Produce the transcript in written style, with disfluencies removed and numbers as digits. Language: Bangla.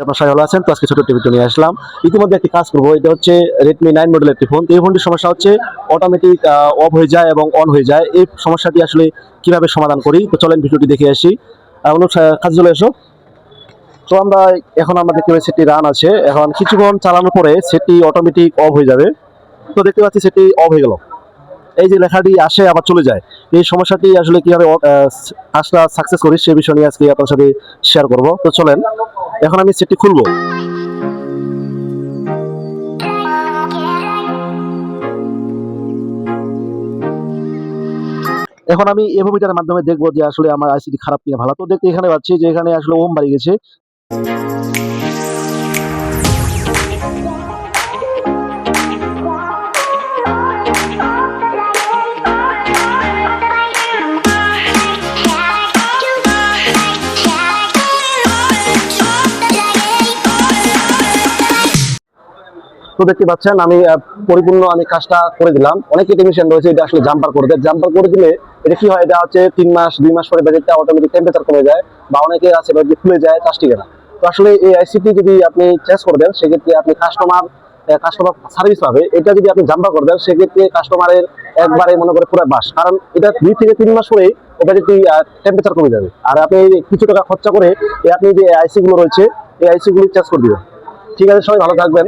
আপনার সবাই ভালো আছেন। তো আজকে ছোট একটি ভিডিও নিয়ে আসলাম। ইতিমধ্যে একটি কাজ করবো, এটা হচ্ছে Redmi 9 মডেলের একটি ফোন। এই ফোনটির সমস্যা হচ্ছে অটোমেটিক অফ হয়ে যায় এবং অন হয়ে যায়। এই সমস্যাটি আসলে কিভাবে সমাধান করি, তো চলেন ভিডিওটি দেখে আসি। কাজে চলে এসো। তো আমরা এখন দেখতে পাচ্ছি সেটটি রান আছে। এখন কিছুক্ষণ চালানোর পরে সেটটি অটোমেটিক অফ হয়ে যাবে। তো দেখতে পাচ্ছি সেটটি অফ হয়ে গেল। এই যে লেখাটি আসে আবার চলে যায়, এই সমস্যাটি আসলে কিভাবে কাজটা সাকসেস করি সে বিষয় নিয়ে আজকে আপনার সাথে শেয়ার করব। তো চলেন এখন আমি সেটটি খুলবো। এখন আমি এভোমিটারের মাধ্যমে দেখবো যে আসলে আমার আইসিটি খারাপ কিনা ভালো। তো দেখতে এখানে পাচ্ছি যে এখানে আসলে ওম বাড়ি গেছে। তো দেখতে পাচ্ছেন আমি পরিপূর্ণ কাজটা করে দিলাম। অনেকে টেকনিশিয়ান রয়েছে এটা আসলে জাম্পার করে দেয়। জাম্পার করে দিলে এটা কি হয়, এটা হচ্ছে 3 মাস 2 মাস পরে ব্যাটারিটা অটোমেটিক টেম্পারেচার কমে যায়, বা অনেকে আছে ব্যাটারি ফুলে যায়, চার্জ টিকে না। তো আসলে এই আইসিটি যদি আপনি চেঞ্জ করে দেন সেক্ষেত্রে আপনি কাস্টমার সার্ভিস পাবে। এটা যদি আপনি জাম্পার করে দেন সেক্ষেত্রে কাস্টমারের একবারে মনে করে পুরো বাস, কারণ এটা 2 থেকে 3 মাস পরে ব্যাটারিটি টেম্পারেচার কমে যাবে। আর আপনি কিছু টাকা খরচা করে আপনি যে আইসি গুলো রয়েছে এই আইসি গুলো চেঞ্জ করে দিবেন। ঠিক আছে, সবাই ভালো থাকবেন।